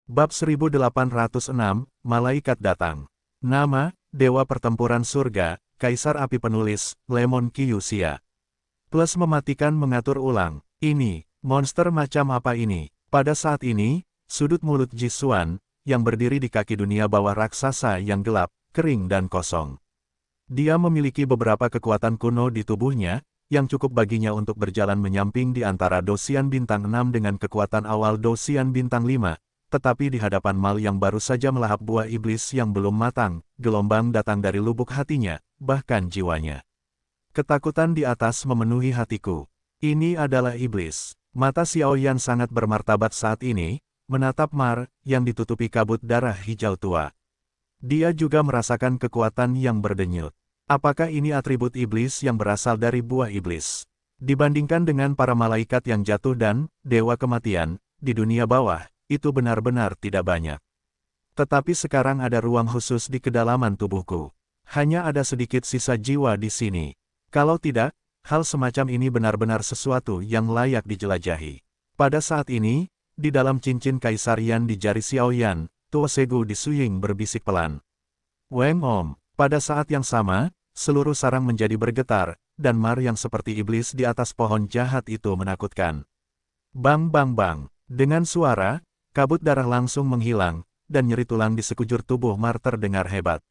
Bab 1806, Malaikat Datang. Nama, Dewa Pertempuran Surga, Kaisar Api Penulis, Lemon Kyusia. Plus mematikan mengatur ulang. Ini, monster macam apa ini? Pada saat ini, sudut mulut Jisuan, yang berdiri di kaki dunia bawah raksasa yang gelap, kering dan kosong. Dia memiliki beberapa kekuatan kuno di tubuhnya, yang cukup baginya untuk berjalan menyamping di antara Dosian Bintang 6 dengan kekuatan awal Dosian Bintang 5. Tetapi di hadapan Mal yang baru saja melahap buah iblis yang belum matang, gelombang datang dari lubuk hatinya, bahkan jiwanya. Ketakutan di atas memenuhi hatiku. Ini adalah iblis. Mata Xiaoyan sangat bermartabat saat ini, menatap Mar, yang ditutupi kabut darah hijau tua. Dia juga merasakan kekuatan yang berdenyut. Apakah ini atribut iblis yang berasal dari buah iblis? Dibandingkan dengan para malaikat yang jatuh dan dewa kematian, di dunia bawah, itu benar-benar tidak banyak. Tetapi sekarang ada ruang khusus di kedalaman tubuhku. Hanya ada sedikit sisa jiwa di sini. Kalau tidak, hal semacam ini benar-benar sesuatu yang layak dijelajahi. Pada saat ini, di dalam cincin kaisarian di jari Xiaoyan, Tuo Segu di Suying berbisik pelan. Weng Om. Pada saat yang sama, seluruh sarang menjadi bergetar, dan Mar yang seperti iblis di atas pohon jahat itu menakutkan. Bang bang bang. Dengan suara, kabut darah langsung menghilang, dan nyeri tulang di sekujur tubuh Mar terdengar hebat.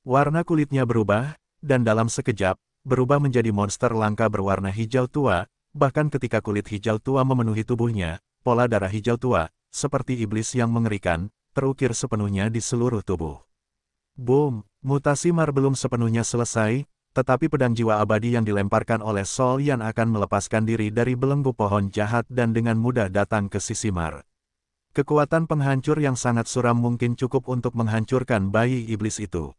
Warna kulitnya berubah, dan dalam sekejap, berubah menjadi monster langka berwarna hijau tua, bahkan ketika kulit hijau tua memenuhi tubuhnya, pola darah hijau tua, seperti iblis yang mengerikan, terukir sepenuhnya di seluruh tubuh. Boom! Mutasi Mar belum sepenuhnya selesai, tetapi pedang jiwa abadi yang dilemparkan oleh Sol Yan akan melepaskan diri dari belenggu pohon jahat dan dengan mudah datang ke sisi Mar. Kekuatan penghancur yang sangat suram mungkin cukup untuk menghancurkan bayi iblis itu.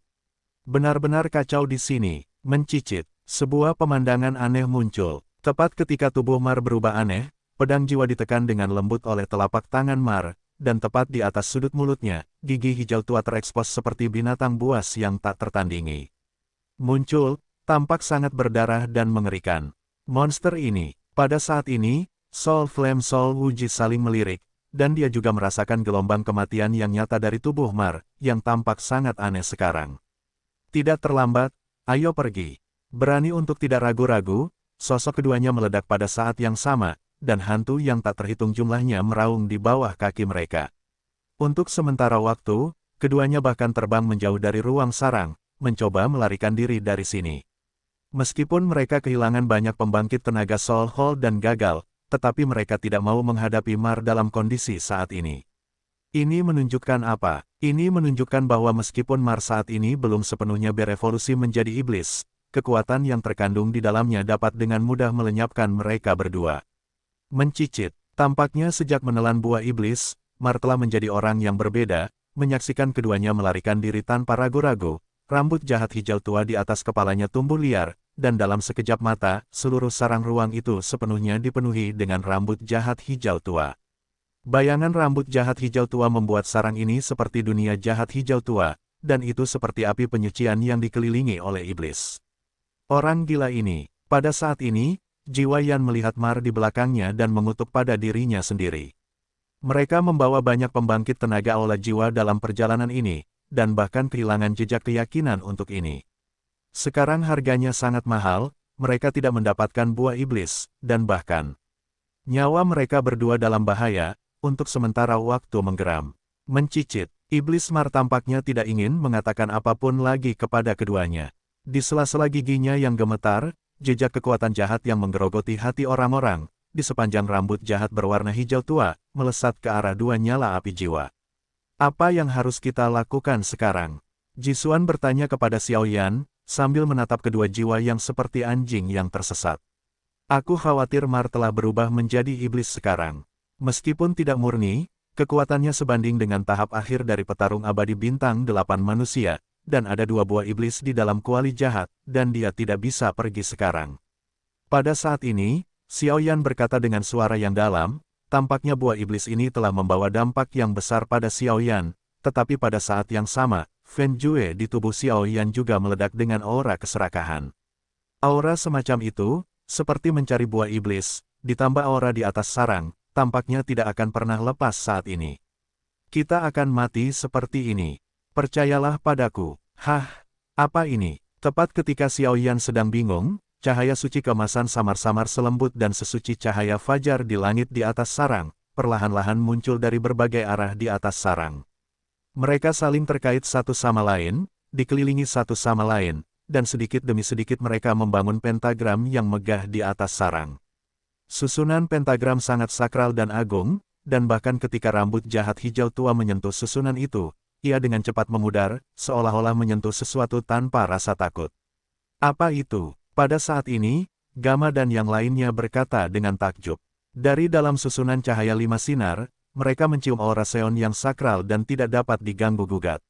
Benar-benar kacau di sini, mencicit, sebuah pemandangan aneh muncul. Tepat ketika tubuh Mar berubah aneh, pedang jiwa ditekan dengan lembut oleh telapak tangan Mar, dan tepat di atas sudut mulutnya, gigi hijau tua terekspos seperti binatang buas yang tak tertandingi. Muncul, tampak sangat berdarah dan mengerikan. Monster ini, pada saat ini, Soul Flame Soul Wuji saling melirik, dan dia juga merasakan gelombang kematian yang nyata dari tubuh Mar, yang tampak sangat aneh sekarang. Tidak terlambat, ayo pergi. Berani untuk tidak ragu-ragu, sosok keduanya meledak pada saat yang sama, dan hantu yang tak terhitung jumlahnya meraung di bawah kaki mereka. Untuk sementara waktu, keduanya bahkan terbang menjauh dari ruang sarang, mencoba melarikan diri dari sini. Meskipun mereka kehilangan banyak pembangkit tenaga Soul Hall dan gagal, tetapi mereka tidak mau menghadapi Mar dalam kondisi saat ini. Ini menunjukkan apa? Ini menunjukkan bahwa meskipun Mar saat ini belum sepenuhnya berevolusi menjadi iblis, kekuatan yang terkandung di dalamnya dapat dengan mudah melenyapkan mereka berdua. Mencicit, tampaknya sejak menelan buah iblis, Mar telah menjadi orang yang berbeda, menyaksikan keduanya melarikan diri tanpa ragu-ragu, rambut jahat hijau tua di atas kepalanya tumbuh liar, dan dalam sekejap mata, seluruh sarang ruang itu sepenuhnya dipenuhi dengan rambut jahat hijau tua. Bayangan rambut jahat hijau tua membuat sarang ini seperti dunia jahat hijau tua, dan itu seperti api penyucian yang dikelilingi oleh iblis. Orang gila ini, pada saat ini, jiwa Yan melihat Mar di belakangnya dan mengutuk pada dirinya sendiri. Mereka membawa banyak pembangkit tenaga aula jiwa dalam perjalanan ini, dan bahkan kehilangan jejak keyakinan untuk ini. Sekarang harganya sangat mahal, mereka tidak mendapatkan buah iblis, dan bahkan nyawa mereka berdua dalam bahaya, untuk sementara waktu menggeram. Mencicit, iblis Mar tampaknya tidak ingin mengatakan apapun lagi kepada keduanya. Di sela-sela giginya yang gemetar, jejak kekuatan jahat yang menggerogoti hati orang-orang, di sepanjang rambut jahat berwarna hijau tua, melesat ke arah dua nyala api jiwa. Apa yang harus kita lakukan sekarang? Jisuan bertanya kepada Xiaoyan, sambil menatap kedua jiwa yang seperti anjing yang tersesat. Aku khawatir Mar telah berubah menjadi iblis sekarang. Meskipun tidak murni, kekuatannya sebanding dengan tahap akhir dari petarung abadi bintang 8 manusia, dan ada dua buah iblis di dalam kuali jahat, dan dia tidak bisa pergi sekarang. Pada saat ini, Xiaoyan berkata dengan suara yang dalam, tampaknya buah iblis ini telah membawa dampak yang besar pada Xiaoyan, tetapi pada saat yang sama, Fen Jue di tubuh Xiaoyan juga meledak dengan aura keserakahan. Aura semacam itu, seperti mencari buah iblis, ditambah aura di atas sarang, tampaknya tidak akan pernah lepas saat ini. Kita akan mati seperti ini. Percayalah padaku. Hah, apa ini? Tepat ketika Xiaoyan sedang bingung, cahaya suci keemasan samar-samar selembut dan sesuci cahaya fajar di langit di atas sarang, perlahan-lahan muncul dari berbagai arah di atas sarang. Mereka saling terkait satu sama lain, dikelilingi satu sama lain, dan sedikit demi sedikit mereka membangun pentagram yang megah di atas sarang. Susunan pentagram sangat sakral dan agung, dan bahkan ketika rambut jahat hijau tua menyentuh susunan itu, ia dengan cepat memudar, seolah-olah menyentuh sesuatu tanpa rasa takut. Apa itu? Pada saat ini, Gama dan yang lainnya berkata dengan takjub. Dari dalam susunan cahaya 5 sinar, mereka mencium aura Seon yang sakral dan tidak dapat diganggu-gugat.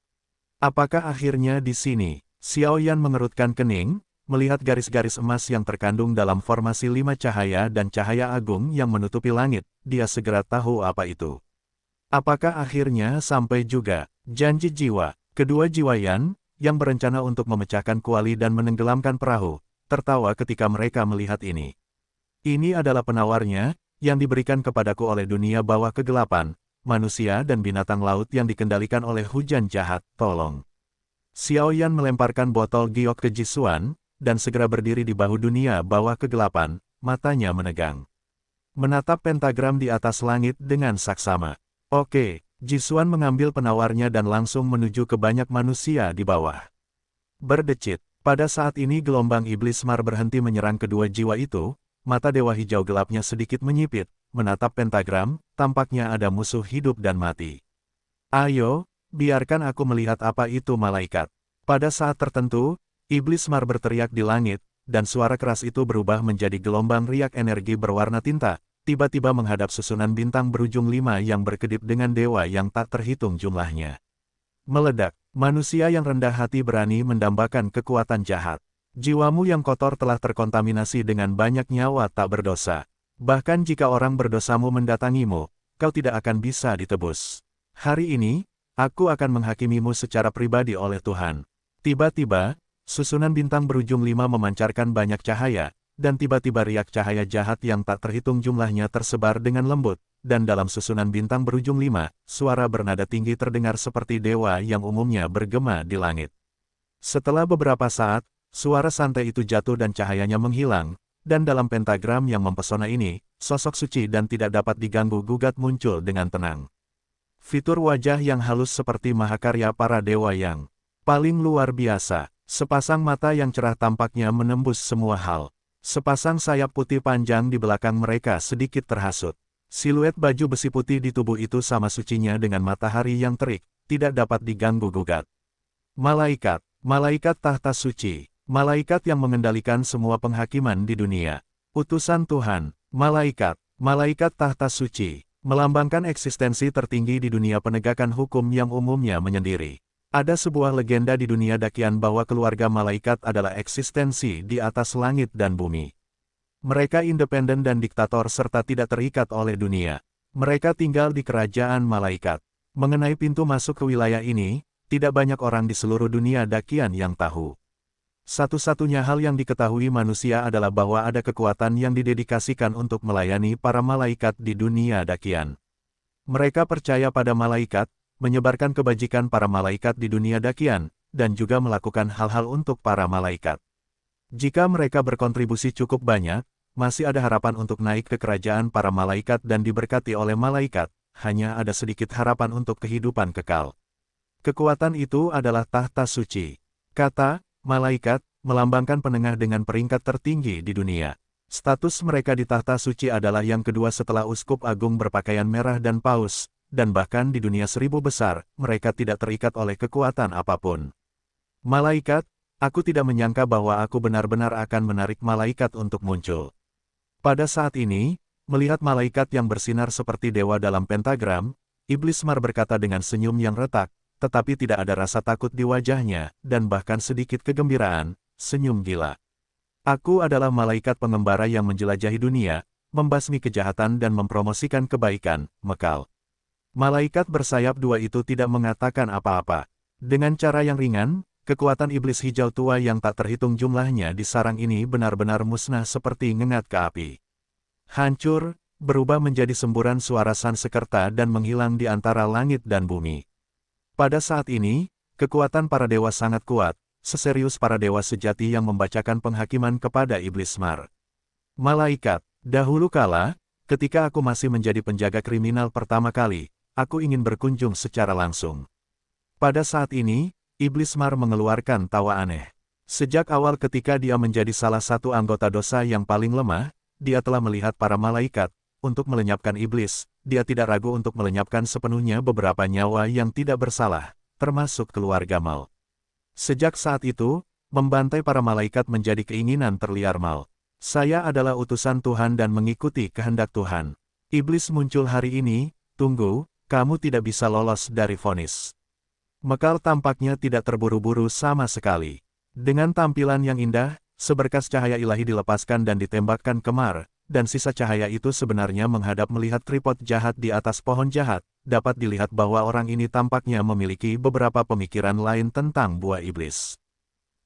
Apakah akhirnya di sini? Xiaoyan mengerutkan kening, melihat garis-garis emas yang terkandung dalam formasi 5 cahaya dan cahaya agung yang menutupi langit, dia segera tahu apa itu. Apakah akhirnya sampai juga? Janji jiwa. Kedua jiwa Yan, yang berencana untuk memecahkan kuali dan menenggelamkan perahu, tertawa ketika mereka melihat ini. Ini adalah penawarnya, yang diberikan kepadaku oleh dunia bawah kegelapan, manusia dan binatang laut yang dikendalikan oleh hujan jahat, tolong. Xiaoyan melemparkan botol giok ke Jisuan, dan segera berdiri di bahu dunia bawah kegelapan, matanya menegang. Menatap pentagram di atas langit dengan saksama. Oke, Jisuan mengambil penawarnya dan langsung menuju ke banyak manusia di bawah. Berdecit, pada saat ini gelombang iblis Mar berhenti menyerang kedua jiwa itu, mata dewa hijau gelapnya sedikit menyipit, menatap pentagram, tampaknya ada musuh hidup dan mati. Ayo, biarkan aku melihat apa itu malaikat. Pada saat tertentu, iblis Mar berteriak di langit, dan suara keras itu berubah menjadi gelombang riak energi berwarna tinta, tiba-tiba menghadap susunan bintang berujung 5 yang berkedip dengan dewa yang tak terhitung jumlahnya. Meledak, manusia yang rendah hati berani mendambakan kekuatan jahat. Jiwamu yang kotor telah terkontaminasi dengan banyak nyawa tak berdosa. Bahkan jika orang berdosamu mendatangimu, kau tidak akan bisa ditebus. Hari ini, aku akan menghakimimu secara pribadi oleh Tuhan. Tiba-tiba, susunan bintang berujung 5 memancarkan banyak cahaya, dan tiba-tiba riak cahaya jahat yang tak terhitung jumlahnya tersebar dengan lembut, dan dalam susunan bintang berujung 5, suara bernada tinggi terdengar seperti dewa yang umumnya bergema di langit. Setelah beberapa saat, suara santai itu jatuh dan cahayanya menghilang, dan dalam pentagram yang mempesona ini, sosok suci dan tidak dapat diganggu-gugat muncul dengan tenang. Fitur wajah yang halus seperti mahakarya para dewa yang paling luar biasa, sepasang mata yang cerah tampaknya menembus semua hal. Sepasang sayap putih panjang di belakang mereka sedikit terhasut. Siluet baju besi putih di tubuh itu sama sucinya dengan matahari yang terik, tidak dapat diganggu-gugat. Malaikat, malaikat tahta suci, malaikat yang mengendalikan semua penghakiman di dunia. Utusan Tuhan, malaikat, malaikat tahta suci, melambangkan eksistensi tertinggi di dunia penegakan hukum yang umumnya menyendiri. Ada sebuah legenda di dunia dakian bahwa keluarga malaikat adalah eksistensi di atas langit dan bumi. Mereka independen dan diktator serta tidak terikat oleh dunia. Mereka tinggal di kerajaan malaikat. Mengenai pintu masuk ke wilayah ini, tidak banyak orang di seluruh dunia dakian yang tahu. Satu-satunya hal yang diketahui manusia adalah bahwa ada kekuatan yang didedikasikan untuk melayani para malaikat di dunia dakian. Mereka percaya pada malaikat, menyebarkan kebajikan para malaikat di dunia dakian, dan juga melakukan hal-hal untuk para malaikat. Jika mereka berkontribusi cukup banyak, masih ada harapan untuk naik ke kerajaan para malaikat dan diberkati oleh malaikat, hanya ada sedikit harapan untuk kehidupan kekal. Kekuatan itu adalah tahta suci. Kata, malaikat, melambangkan penengah dengan peringkat tertinggi di dunia. Status mereka di tahta suci adalah yang kedua setelah uskup agung berpakaian merah dan paus, dan bahkan di dunia 1000 besar, mereka tidak terikat oleh kekuatan apapun. Malaikat, aku tidak menyangka bahwa aku benar-benar akan menarik malaikat untuk muncul. Pada saat ini, melihat malaikat yang bersinar seperti dewa dalam pentagram, Iblis Mar berkata dengan senyum yang retak, tetapi tidak ada rasa takut di wajahnya, dan bahkan sedikit kegembiraan, senyum gila. Aku adalah malaikat pengembara yang menjelajahi dunia, membasmi kejahatan dan mempromosikan kebaikan, Mekal. Malaikat bersayap dua itu tidak mengatakan apa-apa. Dengan cara yang ringan, kekuatan iblis hijau tua yang tak terhitung jumlahnya di sarang ini benar-benar musnah seperti ngengat ke api. Hancur, berubah menjadi semburan suara Sansekerta dan menghilang di antara langit dan bumi. Pada saat ini, kekuatan para dewa sangat kuat, seserius para dewa sejati yang membacakan penghakiman kepada Iblis Mar. Malaikat, dahulu kala, ketika aku masih menjadi penjaga kriminal pertama kali, aku ingin berkunjung secara langsung. Pada saat ini, Iblis Mar mengeluarkan tawa aneh. Sejak awal ketika dia menjadi salah satu anggota dosa yang paling lemah, dia telah melihat para malaikat. Untuk melenyapkan iblis, dia tidak ragu untuk melenyapkan sepenuhnya beberapa nyawa yang tidak bersalah, termasuk keluarga Mal. Sejak saat itu, membantai para malaikat menjadi keinginan terliar Mal. Saya adalah utusan Tuhan dan mengikuti kehendak Tuhan. Iblis muncul hari ini, tunggu, kamu tidak bisa lolos dari vonis. Mekal tampaknya tidak terburu-buru sama sekali. Dengan tampilan yang indah, seberkas cahaya ilahi dilepaskan dan ditembakkan ke Mar. Dan sisa cahaya itu sebenarnya menghadap melihat tripod jahat di atas pohon jahat, dapat dilihat bahwa orang ini tampaknya memiliki beberapa pemikiran lain tentang buah iblis.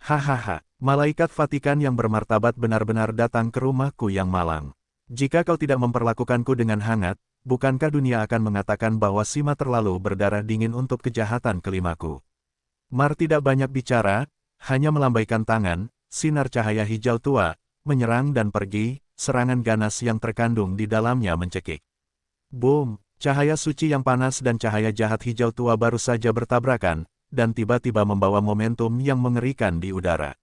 Hahaha, malaikat Vatikan yang bermartabat benar-benar datang ke rumahku yang malang. Jika kau tidak memperlakukanku dengan hangat, bukankah dunia akan mengatakan bahwa Sima terlalu berdarah dingin untuk kejahatan kelimaku? Mar tidak banyak bicara, hanya melambaikan tangan, sinar cahaya hijau tua, menyerang dan pergi. Serangan ganas yang terkandung di dalamnya mencekik. Boom! Cahaya suci yang panas dan cahaya jahat hijau tua baru saja bertabrakan, dan tiba-tiba membawa momentum yang mengerikan di udara.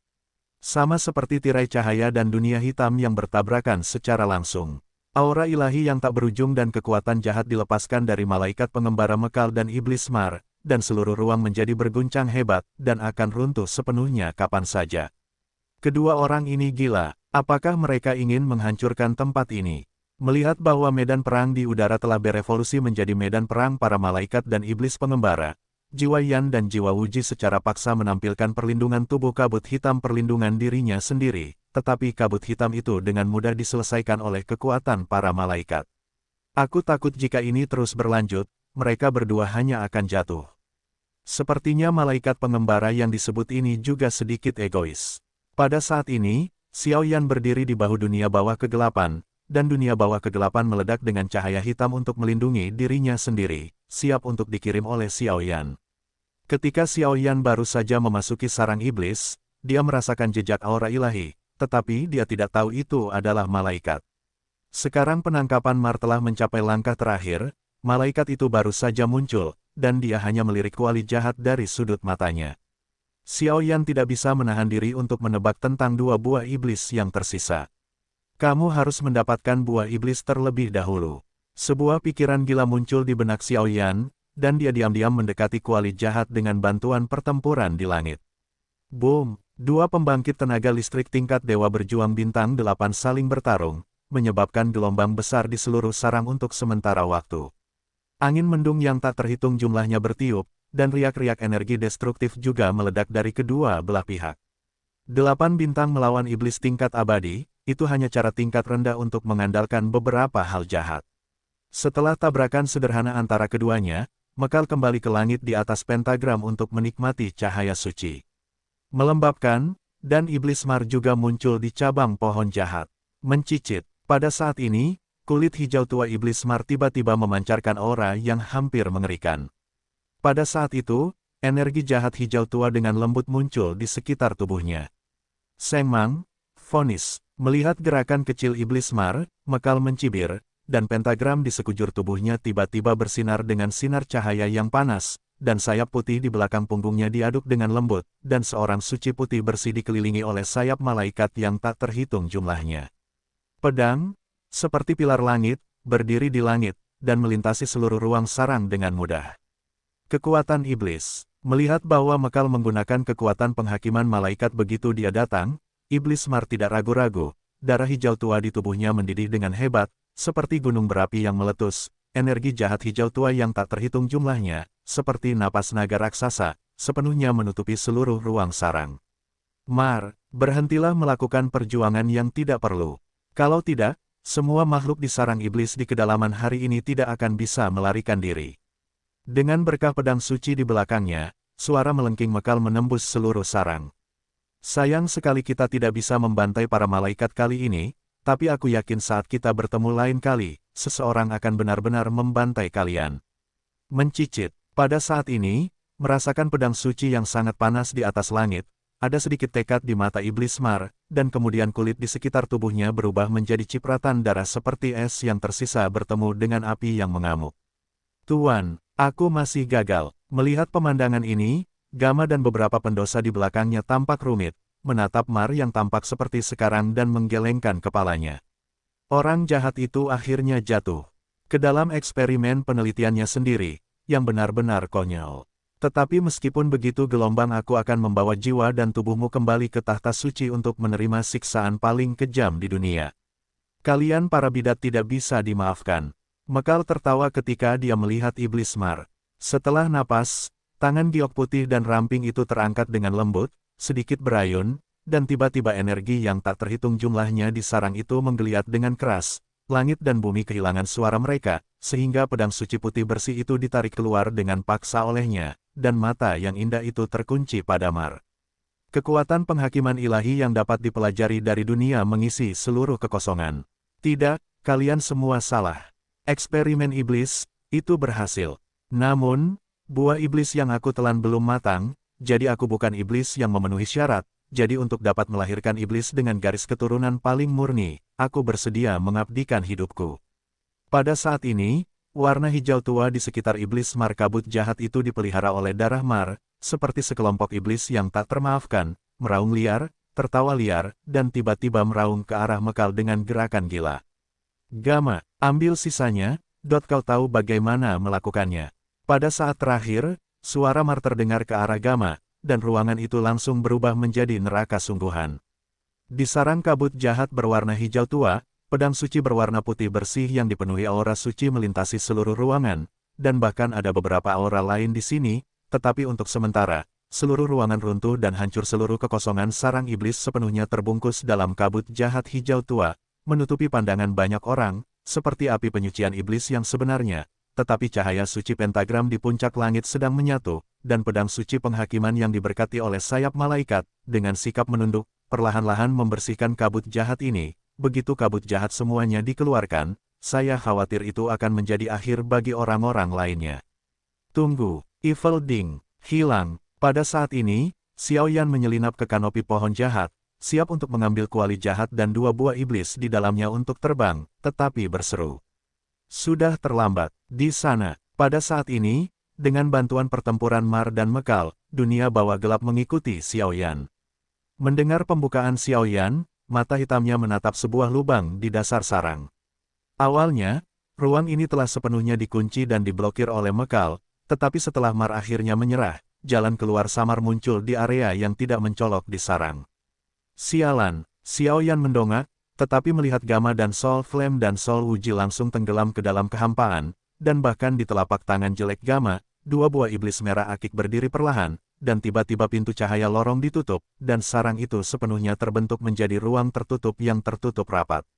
Sama seperti tirai cahaya dan dunia hitam yang bertabrakan secara langsung. Aura ilahi yang tak berujung dan kekuatan jahat dilepaskan dari malaikat pengembara Mekal dan Iblis Mar, dan seluruh ruang menjadi berguncang hebat, dan akan runtuh sepenuhnya kapan saja. Kedua orang ini gila. Apakah mereka ingin menghancurkan tempat ini? Melihat bahwa medan perang di udara telah berevolusi menjadi medan perang para malaikat dan iblis pengembara, jiwa Yan dan jiwa Wuji secara paksa menampilkan perlindungan tubuh kabut hitam perlindungan dirinya sendiri, tetapi kabut hitam itu dengan mudah diselesaikan oleh kekuatan para malaikat. Aku takut jika ini terus berlanjut, mereka berdua hanya akan jatuh. Sepertinya malaikat pengembara yang disebut ini juga sedikit egois. Pada saat ini, Xiao Yan berdiri di bahu dunia bawah kegelapan, dan dunia bawah kegelapan meledak dengan cahaya hitam untuk melindungi dirinya sendiri, siap untuk dikirim oleh Xiao Yan. Ketika Xiao Yan baru saja memasuki sarang iblis, dia merasakan jejak aura ilahi, tetapi dia tidak tahu itu adalah malaikat. Sekarang penangkapan Mar telah mencapai langkah terakhir, malaikat itu baru saja muncul, dan dia hanya melirik kuali jahat dari sudut matanya. Xiao Yan tidak bisa menahan diri untuk menebak tentang dua buah iblis yang tersisa. Kamu harus mendapatkan buah iblis terlebih dahulu. Sebuah pikiran gila muncul di benak Xiao Yan, dan dia diam-diam mendekati kuali jahat dengan bantuan pertempuran di langit. Boom! Dua pembangkit tenaga listrik tingkat Dewa Berjuang Bintang 8 saling bertarung, menyebabkan gelombang besar di seluruh sarang untuk sementara waktu. Angin mendung yang tak terhitung jumlahnya bertiup, dan riak-riak energi destruktif juga meledak dari kedua belah pihak. 8 bintang melawan iblis tingkat abadi, itu hanya cara tingkat rendah untuk mengandalkan beberapa hal jahat. Setelah tabrakan sederhana antara keduanya, Mekal kembali ke langit di atas pentagram untuk menikmati cahaya suci. Melembabkan, dan iblis Mar juga muncul di cabang pohon jahat. Mencicit, pada saat ini, kulit hijau tua iblis Mar tiba-tiba memancarkan aura yang hampir mengerikan. Pada saat itu, energi jahat hijau tua dengan lembut muncul di sekitar tubuhnya. Sengmang, vonis, melihat gerakan kecil iblis Mar, Mekal mencibir, dan pentagram di sekujur tubuhnya tiba-tiba bersinar dengan sinar cahaya yang panas, dan sayap putih di belakang punggungnya diaduk dengan lembut, dan seorang suci putih bersih dikelilingi oleh sayap malaikat yang tak terhitung jumlahnya. Pedang, seperti pilar langit, berdiri di langit, dan melintasi seluruh ruang sarang dengan mudah. Kekuatan iblis. Melihat bahwa Mekal menggunakan kekuatan penghakiman malaikat begitu dia datang, iblis Mar tidak ragu-ragu, darah hijau tua di tubuhnya mendidih dengan hebat, seperti gunung berapi yang meletus, energi jahat hijau tua yang tak terhitung jumlahnya, seperti napas naga raksasa, sepenuhnya menutupi seluruh ruang sarang. Mar, berhentilah melakukan perjuangan yang tidak perlu. Kalau tidak, semua makhluk di sarang iblis di kedalaman hari ini tidak akan bisa melarikan diri. Dengan berkah pedang suci di belakangnya, suara melengking Mekal menembus seluruh sarang. Sayang sekali kita tidak bisa membantai para malaikat kali ini, Tapi aku yakin saat kita bertemu lain kali, seseorang akan benar-benar membantai kalian. Mencicit. Pada saat ini, merasakan pedang suci yang sangat panas di atas langit, ada sedikit tekad di mata iblis Mar, dan kemudian kulit di sekitar tubuhnya berubah menjadi cipratan darah seperti es yang tersisa bertemu dengan api yang mengamuk. Tuan, aku masih gagal. Melihat pemandangan ini, Gama dan beberapa pendosa di belakangnya tampak rumit, menatap Mar yang tampak seperti sekarang dan menggelengkan kepalanya. Orang jahat itu akhirnya jatuh ke dalam eksperimen penelitiannya sendiri, yang benar-benar konyol. Tetapi meskipun begitu gelombang aku akan membawa jiwa dan tubuhmu kembali ke tahta suci untuk menerima siksaan paling kejam di dunia. Kalian para bidat tidak bisa dimaafkan. Mekal tertawa ketika dia melihat iblis Mar. Setelah napas, tangan giok putih dan ramping itu terangkat dengan lembut, sedikit berayun, dan tiba-tiba energi yang tak terhitung jumlahnya di sarang itu menggeliat dengan keras. Langit dan bumi kehilangan suara mereka, sehingga pedang suci putih bersih itu ditarik keluar dengan paksa olehnya, dan mata yang indah itu terkunci pada Mar. Kekuatan penghakiman ilahi yang dapat dipelajari dari dunia mengisi seluruh kekosongan. Tidak, kalian semua salah. Eksperimen iblis, itu berhasil. Namun, buah iblis yang aku telan belum matang, jadi aku bukan iblis yang memenuhi syarat. Jadi untuk dapat melahirkan iblis dengan garis keturunan paling murni, aku bersedia mengabdikan hidupku. Pada saat ini, warna hijau tua di sekitar iblis Mar kabut jahat itu dipelihara oleh darah Mar, seperti sekelompok iblis yang tak termaafkan, meraung liar, tertawa liar, dan tiba-tiba meraung ke arah Mekal dengan gerakan gila. Gama, ambil sisanya, kau tahu bagaimana melakukannya. Pada saat terakhir, suara Mar terdengar ke arah Gama, dan ruangan itu langsung berubah menjadi neraka sungguhan. Di sarang kabut jahat berwarna hijau tua, pedang suci berwarna putih bersih yang dipenuhi aura suci melintasi seluruh ruangan, dan bahkan ada beberapa aura lain di sini, tetapi untuk sementara, seluruh ruangan runtuh dan hancur seluruh kekosongan sarang iblis sepenuhnya terbungkus dalam kabut jahat hijau tua, menutupi pandangan banyak orang, seperti api penyucian iblis yang sebenarnya. Tetapi cahaya suci pentagram di puncak langit sedang menyatu, dan pedang suci penghakiman yang diberkati oleh sayap malaikat, dengan sikap menunduk, perlahan-lahan membersihkan kabut jahat ini. Begitu kabut jahat semuanya dikeluarkan, saya khawatir itu akan menjadi akhir bagi orang-orang lainnya. Tunggu, Evil Ding, hilang. Pada saat ini, Xiao Yan menyelinap ke kanopi pohon jahat, siap untuk mengambil kuali jahat dan dua buah iblis di dalamnya untuk terbang, tetapi berseru. Sudah terlambat. Di sana, pada saat ini, dengan bantuan pertempuran Mar dan Mekal, dunia bawah gelap mengikuti Xiao Yan. Mendengar pembukaan Xiao Yan, mata hitamnya menatap sebuah lubang di dasar sarang. Awalnya, ruang ini telah sepenuhnya dikunci dan diblokir oleh Mekal, tetapi setelah Mar akhirnya menyerah, jalan keluar samar muncul di area yang tidak mencolok di sarang. Sialan, Xiao Yan mendongak, tetapi melihat Gama dan Soul Flame dan Soul Wuji langsung tenggelam ke dalam kehampaan, dan bahkan di telapak tangan jelek Gama, dua buah iblis merah akik berdiri perlahan, dan tiba-tiba pintu cahaya lorong ditutup, dan sarang itu sepenuhnya terbentuk menjadi ruang tertutup yang tertutup rapat.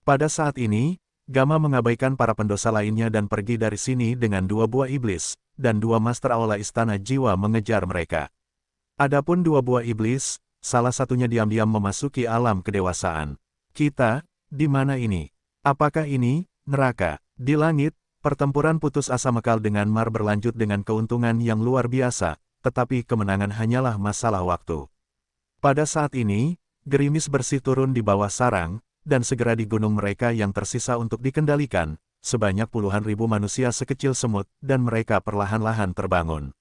Pada saat ini, Gama mengabaikan para pendosa lainnya dan pergi dari sini dengan dua buah iblis, dan dua master aula istana jiwa mengejar mereka. Adapun dua buah iblis, salah satunya diam-diam memasuki alam kedewasaan. Kita, di mana ini? Apakah ini, neraka? Di langit, pertempuran putus asa Mekal dengan Mar berlanjut dengan keuntungan yang luar biasa, tetapi kemenangan hanyalah masalah waktu. Pada saat ini, gerimis bersih turun di bawah sarang, dan segera di gunung mereka yang tersisa untuk dikendalikan, sebanyak puluhan ribu manusia sekecil semut, dan mereka perlahan-lahan terbangun.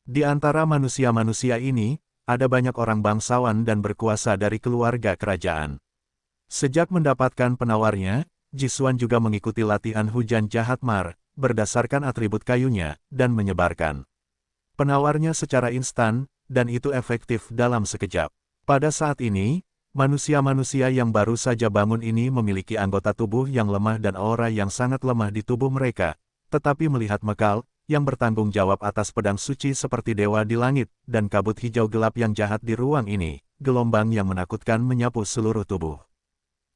Di antara manusia-manusia ini, ada banyak orang bangsawan dan berkuasa dari keluarga kerajaan. Sejak mendapatkan penawarnya, Jisuan juga mengikuti latihan hujan jahat Mar, berdasarkan atribut kayunya, dan menyebarkan penawarnya secara instan, dan itu efektif dalam sekejap. Pada saat ini, manusia-manusia yang baru saja bangun ini memiliki anggota tubuh yang lemah dan aura yang sangat lemah di tubuh mereka, tetapi melihat Mekal, yang bertanggung jawab atas pedang suci seperti dewa di langit, dan kabut hijau gelap yang jahat di ruang ini, gelombang yang menakutkan menyapu seluruh tubuh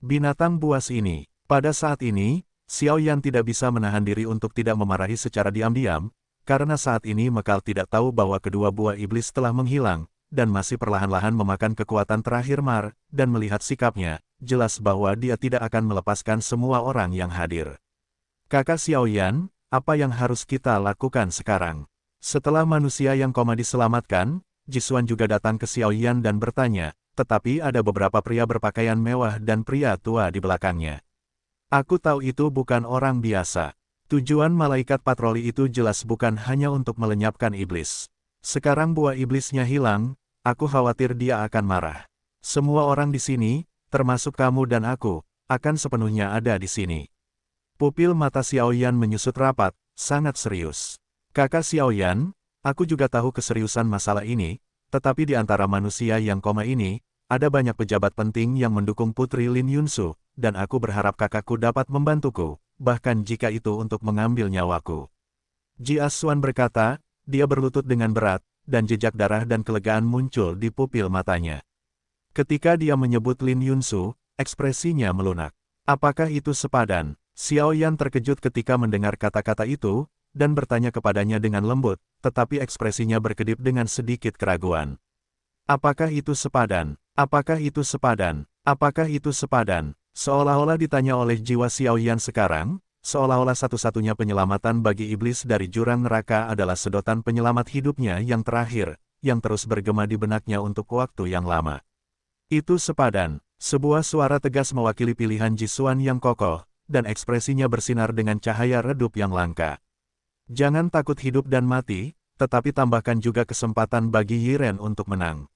binatang buas ini. Pada saat ini, Xiao Yan tidak bisa menahan diri untuk tidak memarahi secara diam-diam, karena saat ini Mekal tidak tahu bahwa kedua buah iblis telah menghilang, dan masih perlahan-lahan memakan kekuatan terakhir Mar, dan melihat sikapnya, jelas bahwa dia tidak akan melepaskan semua orang yang hadir. Kakak Xiaoyan, apa yang harus kita lakukan sekarang? Setelah manusia yang koma diselamatkan, Jisuan juga datang ke Xiaoyan dan bertanya, tetapi ada beberapa pria berpakaian mewah dan pria tua di belakangnya. Aku tahu itu bukan orang biasa. Tujuan malaikat patroli itu jelas bukan hanya untuk melenyapkan iblis. Sekarang buah iblisnya hilang, aku khawatir dia akan marah. Semua orang di sini, termasuk kamu dan aku, akan sepenuhnya ada di sini. Pupil mata Xiaoyan menyusut rapat, sangat serius. Kakak Xiaoyan, aku juga tahu keseriusan masalah ini, tetapi di antara manusia yang koma ini, ada banyak pejabat penting yang mendukung Putri Lin Yunsu, dan aku berharap kakakku dapat membantuku, bahkan jika itu untuk mengambil nyawaku. Ji Asuan berkata, dia berlutut dengan berat, dan jejak darah dan kelegaan muncul di pupil matanya. Ketika dia menyebut Lin Yunsu, ekspresinya melunak. Apakah itu sepadan? Xiaoyan terkejut ketika mendengar kata-kata itu, dan bertanya kepadanya dengan lembut, tetapi ekspresinya berkedip dengan sedikit keraguan. Apakah itu sepadan? Apakah itu sepadan? Apakah itu sepadan? Seolah-olah ditanya oleh jiwa Xiaoyan sekarang, seolah-olah satu-satunya penyelamatan bagi iblis dari jurang neraka adalah sedotan penyelamat hidupnya yang terakhir, yang terus bergema di benaknya untuk waktu yang lama. Itu sepadan. Sebuah suara tegas mewakili pilihan Jisuan yang kokoh, dan ekspresinya bersinar dengan cahaya redup yang langka. Jangan takut hidup dan mati, tetapi tambahkan juga kesempatan bagi Yiren untuk menang.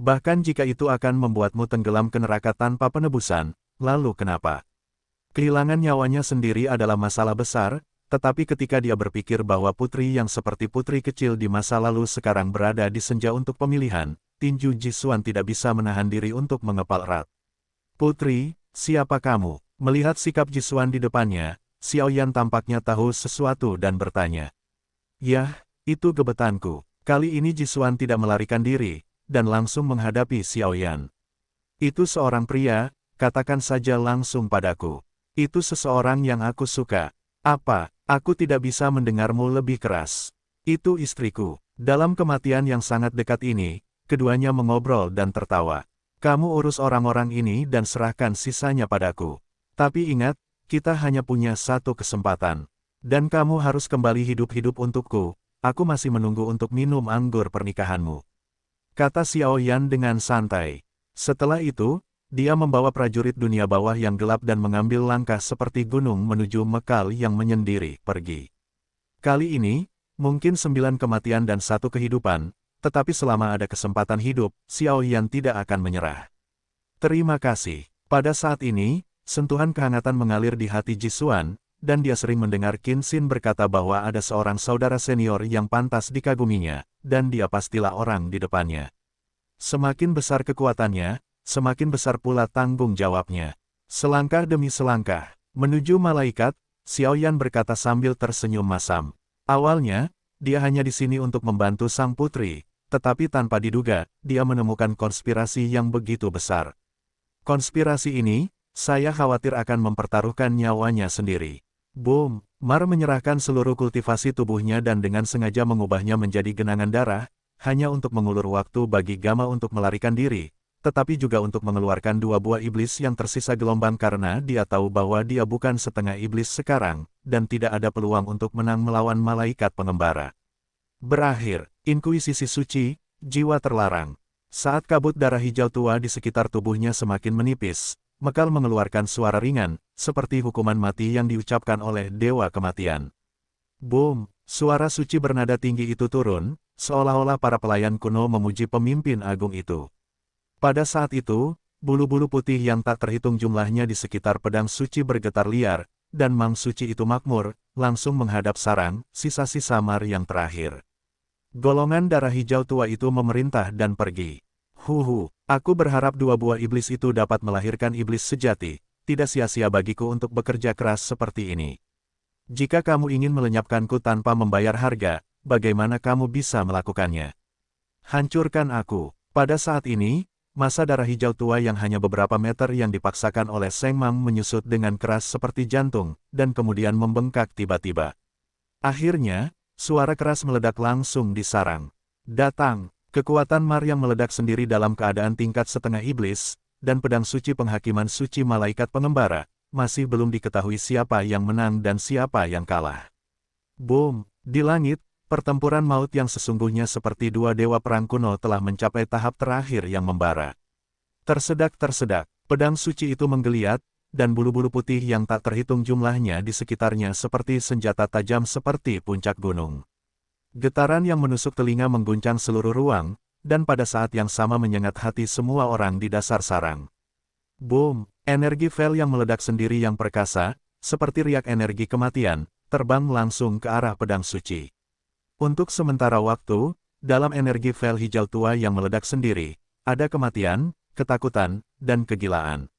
Bahkan jika itu akan membuatmu tenggelam ke neraka tanpa penebusan, lalu kenapa? Kehilangan nyawanya sendiri adalah masalah besar, tetapi ketika dia berpikir bahwa putri yang seperti putri kecil di masa lalu sekarang berada di senja untuk pemilihan, tinju Jisuan tidak bisa menahan diri untuk mengepal erat. Putri, siapa kamu? Melihat sikap Jisuan di depannya, Xiaoyan tampaknya tahu sesuatu dan bertanya. Yah, itu gebetanku. Kali ini Jisuan tidak melarikan diri, dan langsung menghadapi Xiaoyan. Itu seorang pria, katakan saja langsung padaku. Itu seseorang yang aku suka. Apa, aku tidak bisa mendengarmu lebih keras. Itu istriku. Dalam kematian yang sangat dekat ini, keduanya mengobrol dan tertawa. Kamu urus orang-orang ini dan serahkan sisanya padaku. Tapi ingat, kita hanya punya satu kesempatan. Dan kamu harus kembali hidup-hidup untukku, aku masih menunggu untuk minum anggur pernikahanmu. Kata Xiaoyan dengan santai. Setelah itu, dia membawa prajurit dunia bawah yang gelap dan mengambil langkah seperti gunung menuju Mekal yang menyendiri pergi. Kali ini, mungkin 9 kematian dan 1 kehidupan, tetapi selama ada kesempatan hidup, Xiaoyan tidak akan menyerah. Terima kasih. Pada saat ini, sentuhan kehangatan mengalir di hati Jisuan, dan dia sering mendengar Qin Xin berkata bahwa ada seorang saudara senior yang pantas dikaguminya, dan dia pastilah orang di depannya. Semakin besar kekuatannya, semakin besar pula tanggung jawabnya. Selangkah demi selangkah, menuju malaikat, Xiaoyan berkata sambil tersenyum masam. Awalnya, dia hanya di sini untuk membantu sang putri, tetapi tanpa diduga, dia menemukan konspirasi yang begitu besar. Konspirasi ini, saya khawatir akan mempertaruhkan nyawanya sendiri. Boom! Mar menyerahkan seluruh kultivasi tubuhnya dan dengan sengaja mengubahnya menjadi genangan darah, hanya untuk mengulur waktu bagi Gama untuk melarikan diri, tetapi juga untuk mengeluarkan 2 buah iblis yang tersisa gelombang karena dia tahu bahwa dia bukan setengah iblis sekarang, dan tidak ada peluang untuk menang melawan malaikat pengembara. Berakhir, inkuisisi suci, jiwa terlarang. Saat kabut darah hijau tua di sekitar tubuhnya semakin menipis, Mekal mengeluarkan suara ringan, seperti hukuman mati yang diucapkan oleh Dewa Kematian. Boom! Suara suci bernada tinggi itu turun, seolah-olah para pelayan kuno memuji pemimpin agung itu. Pada saat itu, bulu-bulu putih yang tak terhitung jumlahnya di sekitar pedang suci bergetar liar, dan Mang Suci itu makmur, langsung menghadap sarang, sisa-sisa Mar yang terakhir. Golongan darah hijau tua itu memerintah dan pergi. Aku berharap 2 buah iblis itu dapat melahirkan iblis sejati, tidak sia-sia bagiku untuk bekerja keras seperti ini. Jika kamu ingin melenyapkanku tanpa membayar harga, bagaimana kamu bisa melakukannya? Hancurkan aku. Pada saat ini, masa darah hijau tua yang hanya beberapa meter yang dipaksakan oleh Seng Mang menyusut dengan keras seperti jantung, dan kemudian membengkak tiba-tiba. Akhirnya, suara keras meledak langsung di sarang. Datang! Kekuatan Mar yang meledak sendiri dalam keadaan tingkat setengah iblis, dan pedang suci penghakiman suci malaikat pengembara, masih belum diketahui siapa yang menang dan siapa yang kalah. Boom! Di langit, pertempuran maut yang sesungguhnya seperti dua dewa perang kuno telah mencapai tahap terakhir yang membara. Tersedak-tersedak, pedang suci itu menggeliat, dan bulu-bulu putih yang tak terhitung jumlahnya di sekitarnya seperti senjata tajam seperti puncak gunung. Getaran yang menusuk telinga mengguncang seluruh ruang, dan pada saat yang sama menyengat hati semua orang di dasar sarang. Boom! Energi vel yang meledak sendiri yang perkasa, seperti riak energi kematian, terbang langsung ke arah pedang suci. Untuk sementara waktu, dalam energi vel hijau tua yang meledak sendiri, ada kematian, ketakutan, dan kegilaan.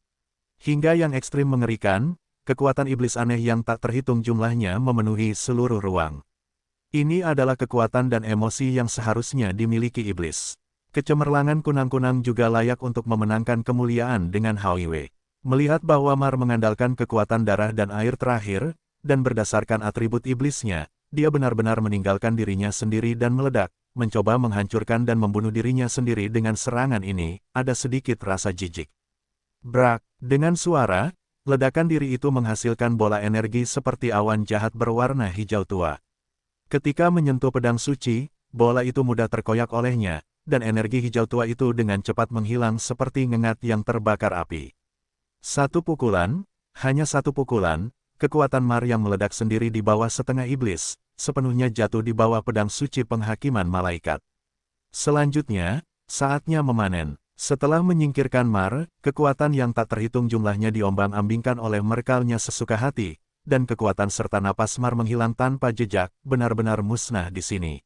Hingga yang ekstrim mengerikan, kekuatan iblis aneh yang tak terhitung jumlahnya memenuhi seluruh ruang. Ini adalah kekuatan dan emosi yang seharusnya dimiliki iblis. Kecemerlangan kunang-kunang juga layak untuk memenangkan kemuliaan dengan HWW. Melihat bahwa Mar mengandalkan kekuatan darah dan air terakhir, dan berdasarkan atribut iblisnya, dia benar-benar meninggalkan dirinya sendiri dan meledak, mencoba menghancurkan dan membunuh dirinya sendiri dengan serangan ini, ada sedikit rasa jijik. Brak! Dengan suara, ledakan diri itu menghasilkan bola energi seperti awan jahat berwarna hijau tua. Ketika menyentuh pedang suci, bola itu mudah terkoyak olehnya, dan energi hijau tua itu dengan cepat menghilang seperti ngengat yang terbakar api. Satu pukulan, hanya satu pukulan, kekuatan Mar yang meledak sendiri di bawah setengah iblis, sepenuhnya jatuh di bawah pedang suci penghakiman malaikat. Selanjutnya, saatnya memanen. Setelah menyingkirkan Mar, kekuatan yang tak terhitung jumlahnya diombang-ambingkan oleh merkalnya sesuka hati, dan kekuatan serta napas Mar menghilang tanpa jejak, benar-benar musnah di sini.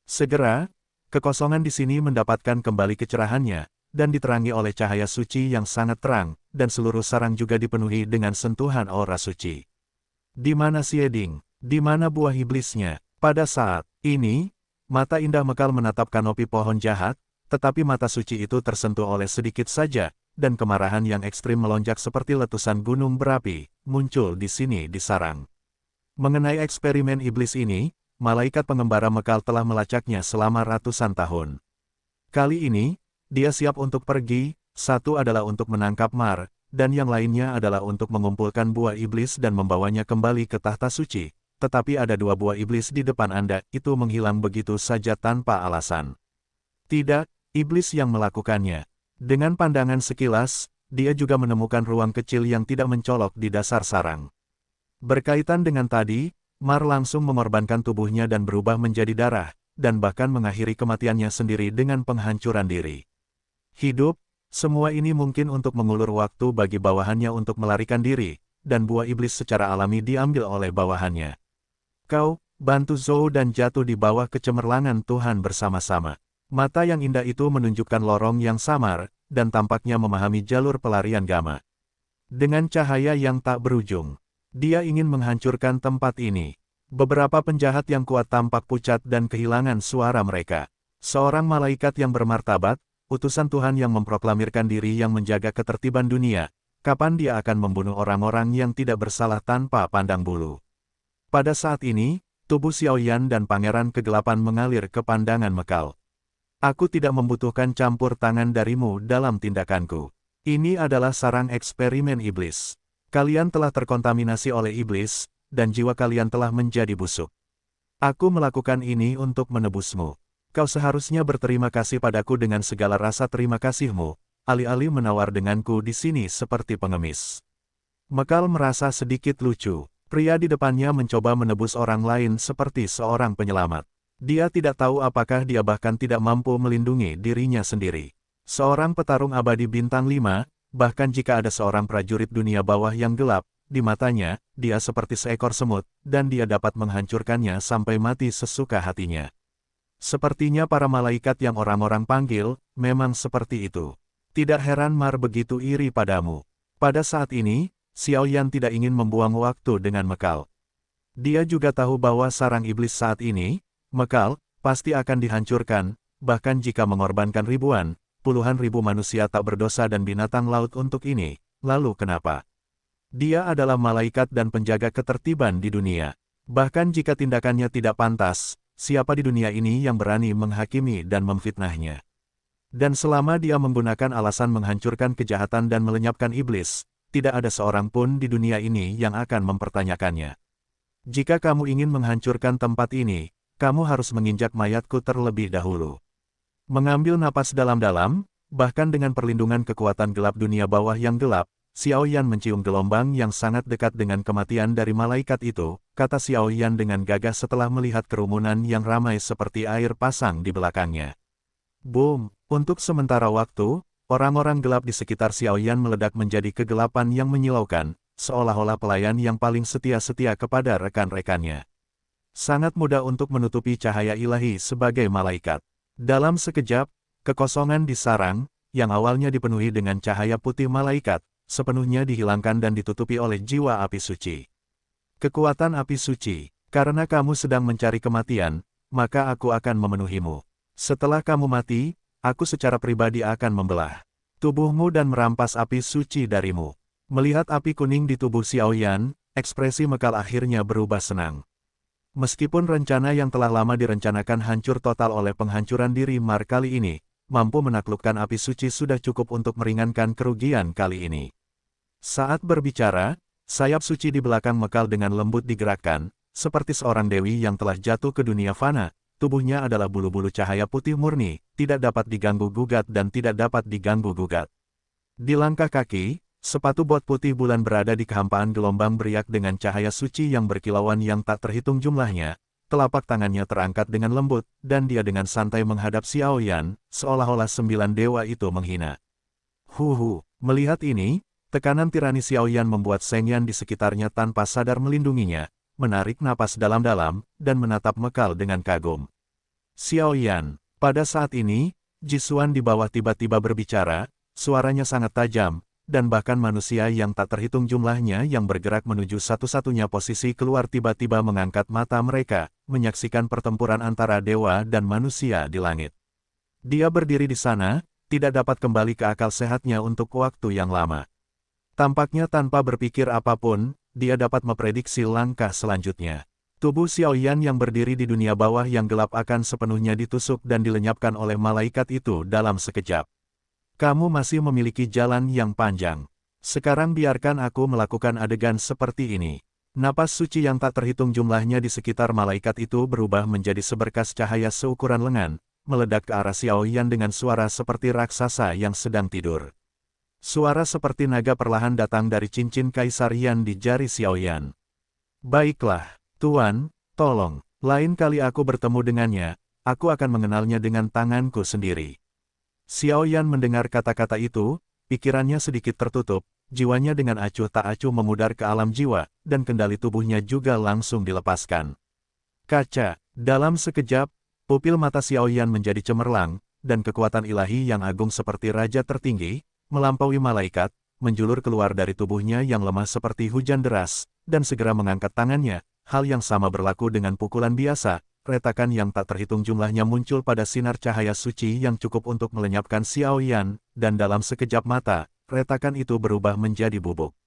Segera, kekosongan di sini mendapatkan kembali kecerahannya, dan diterangi oleh cahaya suci yang sangat terang, dan seluruh sarang juga dipenuhi dengan sentuhan aura suci. Di mana Sieding? Di mana buah iblisnya? Pada saat ini, mata indah Mekal menatap kanopi pohon jahat, tetapi mata suci itu tersentuh oleh sedikit saja, dan kemarahan yang ekstrim melonjak seperti letusan gunung berapi, muncul di sini di sarang. Mengenai eksperimen iblis ini, malaikat pengembara Mekal telah melacaknya selama ratusan tahun. Kali ini, dia siap untuk pergi, satu adalah untuk menangkap Mar, dan yang lainnya adalah untuk mengumpulkan buah iblis dan membawanya kembali ke tahta suci. Tetapi ada dua buah iblis di depan Anda, itu menghilang begitu saja tanpa alasan. Tidak, iblis yang melakukannya. Dengan pandangan sekilas, dia juga menemukan ruang kecil yang tidak mencolok di dasar sarang. Berkaitan dengan tadi, Mar langsung mengorbankan tubuhnya dan berubah menjadi darah, dan bahkan mengakhiri kematiannya sendiri dengan penghancuran diri. Hidup, semua ini mungkin untuk mengulur waktu bagi bawahannya untuk melarikan diri, dan buah iblis secara alami diambil oleh bawahannya. Kau, bantu Zhou dan jatuh di bawah kecemerlangan Tuhan bersama-sama. Mata yang indah itu menunjukkan lorong yang samar, dan tampaknya memahami jalur pelarian Gamma. Dengan cahaya yang tak berujung, dia ingin menghancurkan tempat ini. Beberapa penjahat yang kuat tampak pucat dan kehilangan suara mereka. Seorang malaikat yang bermartabat, utusan Tuhan yang memproklamirkan diri yang menjaga ketertiban dunia, kapan dia akan membunuh orang-orang yang tidak bersalah tanpa pandang bulu. Pada saat ini, tubuh Xiaoyan dan Pangeran Kegelapan mengalir ke pandangan Mekal. Aku tidak membutuhkan campur tangan darimu dalam tindakanku. Ini adalah sarang eksperimen iblis. Kalian telah terkontaminasi oleh iblis, dan jiwa kalian telah menjadi busuk. Aku melakukan ini untuk menebusmu. Kau seharusnya berterima kasih padaku dengan segala rasa terima kasihmu, alih-alih menawar denganku di sini seperti pengemis. Mekal merasa sedikit lucu. Pria di depannya mencoba menebus orang lain seperti seorang penyelamat. Dia tidak tahu apakah dia bahkan tidak mampu melindungi dirinya sendiri. Seorang petarung abadi bintang 5, bahkan jika ada seorang prajurit dunia bawah yang gelap, di matanya, dia seperti seekor semut, dan dia dapat menghancurkannya sampai mati sesuka hatinya. Sepertinya para malaikat yang orang-orang panggil, memang seperti itu. Tidak heran Mar begitu iri padamu. Pada saat ini, Xiaoyan tidak ingin membuang waktu dengan Mekal. Dia juga tahu bahwa sarang iblis saat ini, Mekal, pasti akan dihancurkan, bahkan jika mengorbankan ribuan, puluhan ribu manusia tak berdosa dan binatang laut untuk ini, lalu kenapa? Dia adalah malaikat dan penjaga ketertiban di dunia. Bahkan jika tindakannya tidak pantas, siapa di dunia ini yang berani menghakimi dan memfitnahnya? Dan selama dia menggunakan alasan menghancurkan kejahatan dan melenyapkan iblis, tidak ada seorang pun di dunia ini yang akan mempertanyakannya. Jika kamu ingin menghancurkan tempat ini, kamu harus menginjak mayatku terlebih dahulu. Mengambil napas dalam-dalam, bahkan dengan perlindungan kekuatan gelap dunia bawah yang gelap, Xiao Yan mencium gelombang yang sangat dekat dengan kematian dari malaikat itu, kata Xiao Yan dengan gagah setelah melihat kerumunan yang ramai seperti air pasang di belakangnya. Boom! Untuk sementara waktu, orang-orang gelap di sekitar Xiao Yan meledak menjadi kegelapan yang menyilaukan, seolah-olah pelayan yang paling setia kepada rekan-rekannya. Sangat mudah untuk menutupi cahaya ilahi sebagai malaikat. Dalam sekejap, kekosongan di sarang, yang awalnya dipenuhi dengan cahaya putih malaikat, sepenuhnya dihilangkan dan ditutupi oleh jiwa api suci. Kekuatan api suci, karena kamu sedang mencari kematian, maka aku akan memenuhimu. Setelah kamu mati, aku secara pribadi akan membelah tubuhmu dan merampas api suci darimu. Melihat api kuning di tubuh Xiao Yan, ekspresi Mekal akhirnya berubah senang. Meskipun rencana yang telah lama direncanakan hancur total oleh penghancuran diri Mar kali ini, mampu menaklukkan api suci sudah cukup untuk meringankan kerugian kali ini. Saat berbicara, sayap suci di belakang Mekal dengan lembut digerakkan, seperti seorang dewi yang telah jatuh ke dunia fana. Tubuhnya adalah bulu-bulu cahaya putih murni, tidak dapat diganggu-gugat dan tidak dapat diganggu-gugat. Di langkah kaki, sepatu bot putih bulan berada di kehampaan gelombang beriak dengan cahaya suci yang berkilauan yang tak terhitung jumlahnya. Telapak tangannya terangkat dengan lembut, dan dia dengan santai menghadap Xiao Yan, seolah-olah 9 dewa itu menghina. Melihat ini, tekanan tirani Xiao Yan membuat Seng Yan di sekitarnya tanpa sadar melindunginya, menarik napas dalam-dalam, dan menatap Mekal dengan kagum. Xiao Yan, pada saat ini, Jisuan di bawah tiba-tiba berbicara, suaranya sangat tajam, dan bahkan manusia yang tak terhitung jumlahnya yang bergerak menuju satu-satunya posisi keluar tiba-tiba mengangkat mata mereka, menyaksikan pertempuran antara dewa dan manusia di langit. Dia berdiri di sana, tidak dapat kembali ke akal sehatnya untuk waktu yang lama. Tampaknya tanpa berpikir apapun, dia dapat memprediksi langkah selanjutnya. Tubuh Xiao Yan yang berdiri di dunia bawah yang gelap akan sepenuhnya ditusuk dan dilenyapkan oleh malaikat itu dalam sekejap. Kamu masih memiliki jalan yang panjang. Sekarang biarkan aku melakukan adegan seperti ini. Napas suci yang tak terhitung jumlahnya di sekitar malaikat itu berubah menjadi seberkas cahaya seukuran lengan, meledak ke arah Xiao Yan dengan suara seperti raksasa yang sedang tidur. Suara seperti naga perlahan datang dari cincin Kaisar Yan di jari Xiao Yan. Baiklah, Tuan, tolong, lain kali aku bertemu dengannya, aku akan mengenalnya dengan tanganku sendiri. Xiao Yan mendengar kata-kata itu, pikirannya sedikit tertutup, jiwanya dengan acuh tak acuh memudar ke alam jiwa, dan kendali tubuhnya juga langsung dilepaskan. Kaca, dalam sekejap, pupil mata Xiao Yan menjadi cemerlang, dan kekuatan ilahi yang agung seperti raja tertinggi, melampaui malaikat, menjulur keluar dari tubuhnya yang lemah seperti hujan deras, dan segera mengangkat tangannya. Hal yang sama berlaku dengan pukulan biasa, retakan yang tak terhitung jumlahnya muncul pada sinar cahaya suci yang cukup untuk melenyapkan Xiao Yan, dan dalam sekejap mata, retakan itu berubah menjadi bubuk.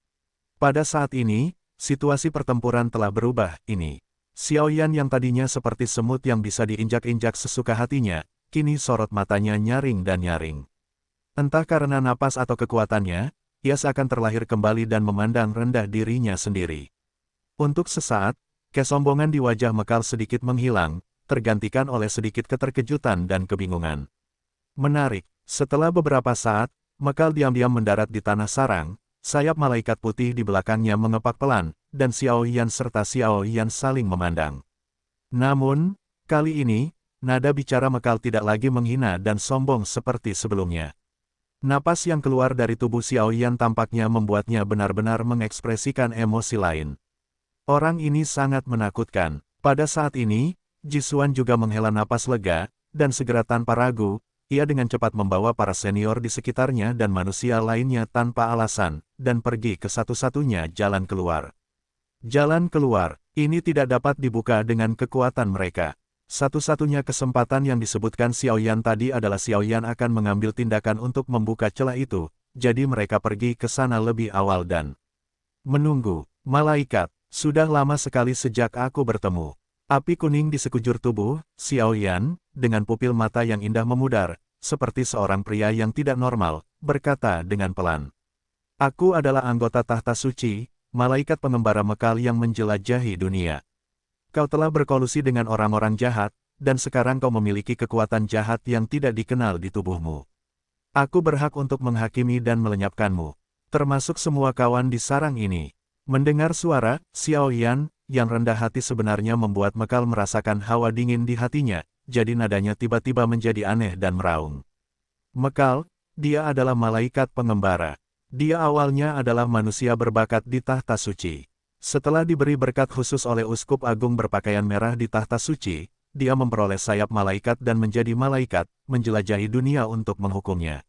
Pada saat ini, situasi pertempuran telah berubah, ini. Xiao Yan yang tadinya seperti semut yang bisa diinjak-injak sesuka hatinya, kini sorot matanya nyaring dan nyaring. Entah karena napas atau kekuatannya, ia seakan terlahir kembali dan memandang rendah dirinya sendiri. Untuk sesaat, kesombongan di wajah Mekal sedikit menghilang, tergantikan oleh sedikit keterkejutan dan kebingungan. Menarik, setelah beberapa saat, Mekal diam-diam mendarat di tanah sarang, sayap malaikat putih di belakangnya mengepak pelan, dan Xiao Yan serta Xiao Yan saling memandang. Namun, kali ini, nada bicara Mekal tidak lagi menghina dan sombong seperti sebelumnya. Napas yang keluar dari tubuh Xiao Yan tampaknya membuatnya benar-benar mengekspresikan emosi lain. Orang ini sangat menakutkan. Pada saat ini, Jisuan juga menghela napas lega, dan segera tanpa ragu, ia dengan cepat membawa para senior di sekitarnya dan manusia lainnya tanpa alasan, dan pergi ke satu-satunya jalan keluar. Jalan keluar, ini tidak dapat dibuka dengan kekuatan mereka. Satu-satunya kesempatan yang disebutkan Xiao Yan tadi adalah Xiao Yan akan mengambil tindakan untuk membuka celah itu, jadi mereka pergi ke sana lebih awal dan menunggu. Malaikat, sudah lama sekali sejak aku bertemu. Api kuning di sekujur tubuh Xiao Yan, dengan pupil mata yang indah memudar, seperti seorang pria yang tidak normal, berkata dengan pelan. Aku adalah anggota tahta suci, malaikat pengembara Mekal yang menjelajahi dunia. Kau telah berkolusi dengan orang-orang jahat, dan sekarang kau memiliki kekuatan jahat yang tidak dikenal di tubuhmu. Aku berhak untuk menghakimi dan melenyapkanmu, termasuk semua kawan di sarang ini. Mendengar suara, Xiao Yan, yang rendah hati sebenarnya membuat Mekal merasakan hawa dingin di hatinya, jadi nadanya tiba-tiba menjadi aneh dan meraung. Mekal, dia adalah malaikat pengembara. Dia awalnya adalah manusia berbakat di tahta suci. Setelah diberi berkat khusus oleh uskup agung berpakaian merah di tahta suci, dia memperoleh sayap malaikat dan menjadi malaikat, menjelajahi dunia untuk menghukumnya.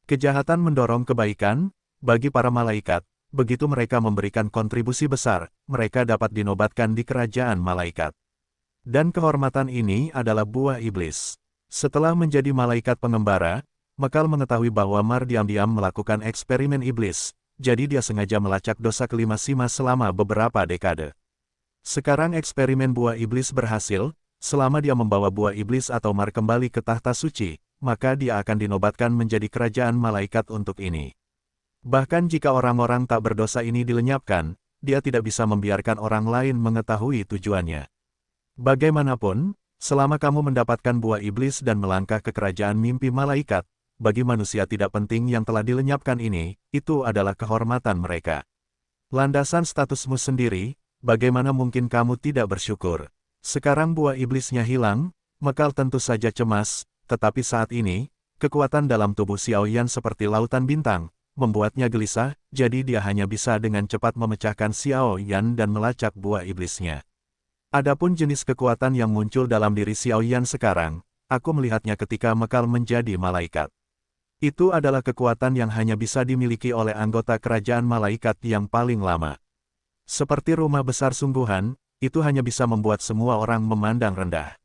Kejahatan mendorong kebaikan, bagi para malaikat, begitu mereka memberikan kontribusi besar, mereka dapat dinobatkan di kerajaan malaikat. Dan kehormatan ini adalah buah iblis. Setelah menjadi malaikat pengembara, Mekal mengetahui bahwa Mar diam-diam melakukan eksperimen iblis, jadi dia sengaja melacak dosa kelima Sima selama beberapa dekade. Sekarang eksperimen buah iblis berhasil, selama dia membawa buah iblis atau Mar kembali ke tahta suci, maka dia akan dinobatkan menjadi kerajaan malaikat untuk ini. Bahkan jika orang-orang tak berdosa ini dilenyapkan, dia tidak bisa membiarkan orang lain mengetahui tujuannya. Bagaimanapun, selama kamu mendapatkan buah iblis dan melangkah ke kerajaan mimpi malaikat, bagi manusia tidak penting yang telah dilenyapkan ini, itu adalah kehormatan mereka. Landasan statusmu sendiri, bagaimana mungkin kamu tidak bersyukur? Sekarang buah iblisnya hilang, Mekal tentu saja cemas, tetapi saat ini, kekuatan dalam tubuh Xiao Yan seperti lautan bintang, membuatnya gelisah, jadi dia hanya bisa dengan cepat memecahkan Xiao Yan dan melacak buah iblisnya. Adapun jenis kekuatan yang muncul dalam diri Xiao Yan sekarang, aku melihatnya ketika Mekal menjadi malaikat. Itu adalah kekuatan yang hanya bisa dimiliki oleh anggota kerajaan malaikat yang paling lama. Seperti rumah besar sungguhan, itu hanya bisa membuat semua orang memandang rendah.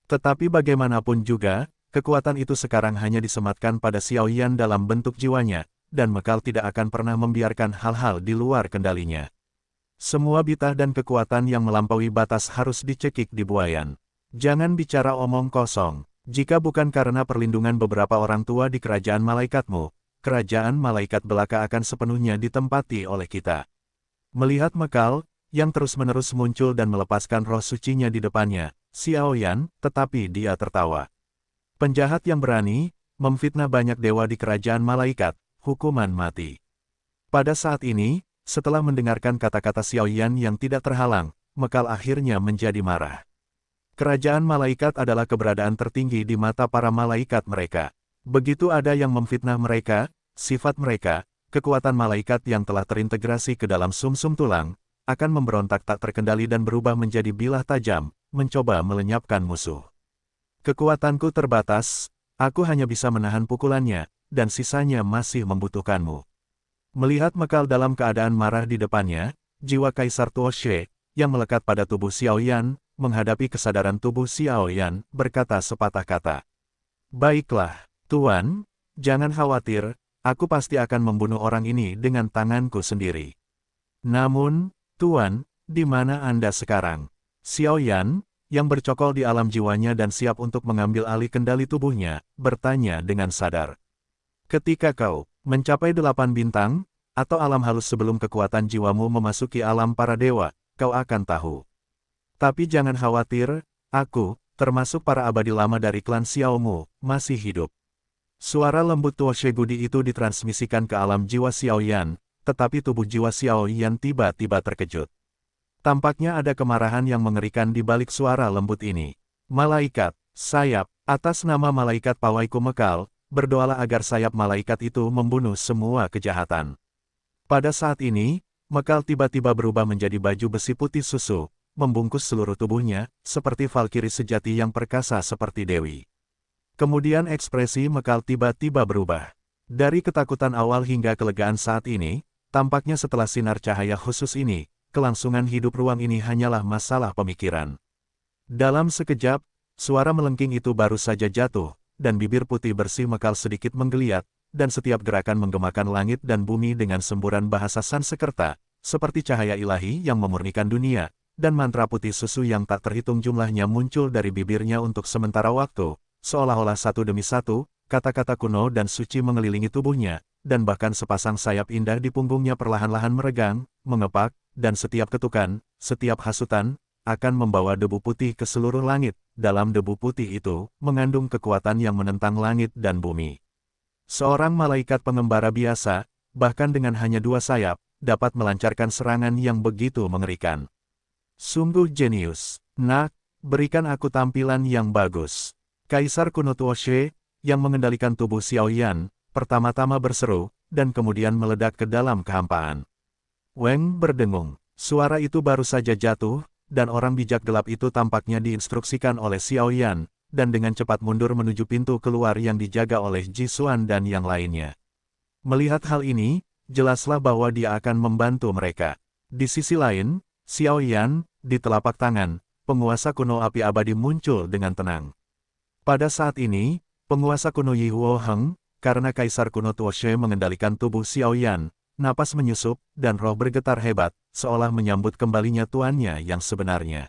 Tetapi bagaimanapun juga, kekuatan itu sekarang hanya disematkan pada Xiao Yan dalam bentuk jiwanya, dan Mekal tidak akan pernah membiarkan hal-hal di luar kendalinya. Semua bitah dan kekuatan yang melampaui batas harus dicekik di buayan. Jangan bicara omong kosong. Jika bukan karena perlindungan beberapa orang tua di kerajaan malaikatmu, kerajaan malaikat belaka akan sepenuhnya ditempati oleh kita. Melihat Mekal, yang terus-menerus muncul dan melepaskan roh sucinya di depannya, Xiao Yan, tetapi dia tertawa. Penjahat yang berani, memfitnah banyak dewa di kerajaan malaikat, hukuman mati. Pada saat ini, setelah mendengarkan kata-kata Xiao Yan yang tidak terhalang, Mekal akhirnya menjadi marah. Kerajaan malaikat adalah keberadaan tertinggi di mata para malaikat mereka. Begitu ada yang memfitnah mereka, sifat mereka, kekuatan malaikat yang telah terintegrasi ke dalam sumsum tulang, akan memberontak tak terkendali dan berubah menjadi bilah tajam, mencoba melenyapkan musuh. Kekuatanku terbatas, aku hanya bisa menahan pukulannya, dan sisanya masih membutuhkanmu. Melihat Mekal dalam keadaan marah di depannya, jiwa Kaisar Tuo She, yang melekat pada tubuh Xiao Yan, menghadapi kesadaran tubuh Xiao Yan, berkata sepatah kata. Baiklah, Tuan, jangan khawatir, aku pasti akan membunuh orang ini dengan tanganku sendiri. Namun, Tuan, di mana Anda sekarang? Xiao Yan, yang bercokol di alam jiwanya dan siap untuk mengambil alih kendali tubuhnya, bertanya dengan sadar. Ketika kau mencapai 8 bintang, atau alam halus sebelum kekuatan jiwamu memasuki alam para dewa, kau akan tahu. Tapi jangan khawatir, aku, termasuk para abadi lama dari klan Xiaomu, masih hidup. Suara lembut Tuo Shegudi itu ditransmisikan ke alam jiwa Xiao Yan, tetapi tubuh jiwa Xiao Yan tiba-tiba terkejut. Tampaknya ada kemarahan yang mengerikan di balik suara lembut ini. Malaikat, sayap, atas nama malaikat pawaiku Mekal, berdoalah agar sayap malaikat itu membunuh semua kejahatan. Pada saat ini, Mekal tiba-tiba berubah menjadi baju besi putih susu, membungkus seluruh tubuhnya, seperti Valkyrie sejati yang perkasa seperti Dewi. Kemudian ekspresi Mekal tiba-tiba berubah. Dari ketakutan awal hingga kelegaan saat ini, tampaknya setelah sinar cahaya khusus ini, kelangsungan hidup ruang ini hanyalah masalah pemikiran. Dalam sekejap, suara melengking itu baru saja jatuh, dan bibir putih bersih Mekal sedikit menggeliat, dan setiap gerakan menggemakan langit dan bumi dengan semburan bahasa Sanskerta, seperti cahaya ilahi yang memurnikan dunia, dan mantra putih susu yang tak terhitung jumlahnya muncul dari bibirnya untuk sementara waktu, seolah-olah satu demi satu, kata-kata kuno dan suci mengelilingi tubuhnya, dan bahkan sepasang sayap indah di punggungnya perlahan-lahan meregang, mengepak, dan setiap ketukan, setiap hasutan, akan membawa debu putih ke seluruh langit. Dalam debu putih itu, mengandung kekuatan yang menentang langit dan bumi. Seorang malaikat pengembara biasa, bahkan dengan hanya 2 sayap, dapat melancarkan serangan yang begitu mengerikan. Sungguh jenius. Nak, berikan aku tampilan yang bagus. Kaisar kuno Tuoshe, yang mengendalikan tubuh Xiao Yan, pertama-tama berseru, dan kemudian meledak ke dalam kehampaan. Weng berdengung. Suara itu baru saja jatuh, dan orang bijak gelap itu tampaknya diinstruksikan oleh Xiao Yan, dan dengan cepat mundur menuju pintu keluar yang dijaga oleh Ji Xuan dan yang lainnya. Melihat hal ini, jelaslah bahwa dia akan membantu mereka. Di sisi lain, Xiao Yan, di telapak tangan, penguasa kuno api abadi muncul dengan tenang. Pada saat ini, penguasa kuno Yi Huo Heng, karena Kaisar kuno Tuoshe mengendalikan tubuh Xiao Yan, napas menyusup, dan roh bergetar hebat, seolah menyambut kembalinya tuannya yang sebenarnya.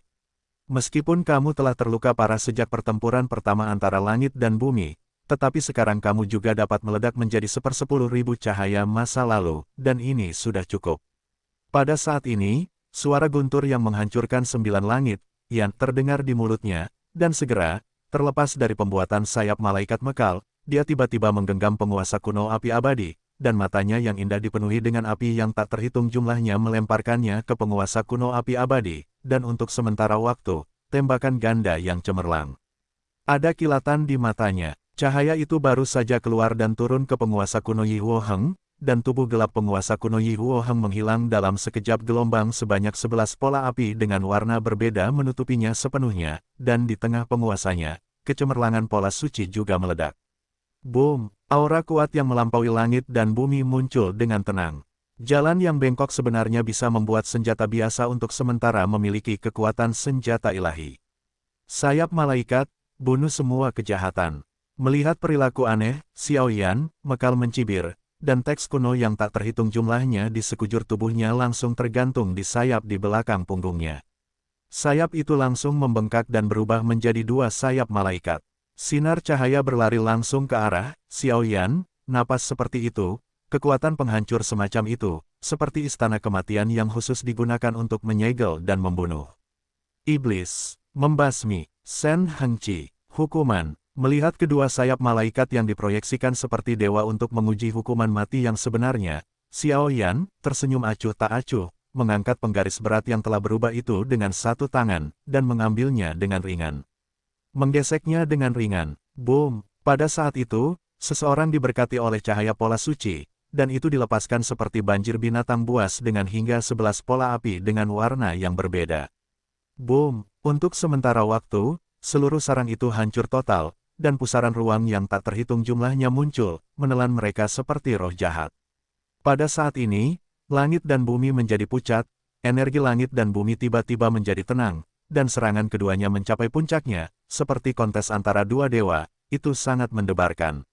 Meskipun kamu telah terluka parah sejak pertempuran pertama antara langit dan bumi, tetapi sekarang kamu juga dapat meledak menjadi 1/10.000 cahaya masa lalu, dan ini sudah cukup. Pada saat ini, suara guntur yang menghancurkan 9 langit, yang terdengar di mulutnya, dan segera, terlepas dari pembuatan sayap malaikat mekal, dia tiba-tiba menggenggam penguasa kuno api abadi, dan matanya yang indah dipenuhi dengan api yang tak terhitung jumlahnya melemparkannya ke penguasa kuno api abadi, dan untuk sementara waktu, tembakan ganda yang cemerlang. Ada kilatan di matanya, cahaya itu baru saja keluar dan turun ke penguasa kuno Yi Huo Heng, dan tubuh gelap penguasa kuno Yi Huo Heng menghilang dalam sekejap gelombang sebanyak 11 pola api dengan warna berbeda menutupinya sepenuhnya, dan di tengah penguasanya, kecemerlangan pola suci juga meledak. Boom! Aura kuat yang melampaui langit dan bumi muncul dengan tenang. Jalan yang bengkok sebenarnya bisa membuat senjata biasa untuk sementara memiliki kekuatan senjata ilahi. Sayap malaikat, bunuh semua kejahatan. Melihat perilaku aneh, Xiao Yan, mekal mencibir, dan teks kuno yang tak terhitung jumlahnya di sekujur tubuhnya langsung tergantung di sayap di belakang punggungnya. Sayap itu langsung membengkak dan berubah menjadi 2 sayap malaikat. Sinar cahaya berlari langsung ke arah Xiao Yan, napas seperti itu, kekuatan penghancur semacam itu, seperti istana kematian yang khusus digunakan untuk menyegel dan membunuh. Iblis, membasmi, Sen Hengqi, hukuman. Melihat kedua sayap malaikat yang diproyeksikan seperti dewa untuk menguji hukuman mati yang sebenarnya, Xiao Yan, tersenyum acuh tak acuh, mengangkat penggaris berat yang telah berubah itu dengan 1 tangan, dan mengambilnya dengan ringan. Menggeseknya dengan ringan. Boom! Pada saat itu, seseorang diberkati oleh cahaya pola suci, dan itu dilepaskan seperti banjir binatang buas dengan hingga 11 pola api dengan warna yang berbeda. Boom! Untuk sementara waktu, seluruh sarang itu hancur total, dan pusaran ruang yang tak terhitung jumlahnya muncul, menelan mereka seperti roh jahat. Pada saat ini, langit dan bumi menjadi pucat, energi langit dan bumi tiba-tiba menjadi tenang, dan serangan keduanya mencapai puncaknya, seperti kontes antara 2 dewa, itu sangat mendebarkan.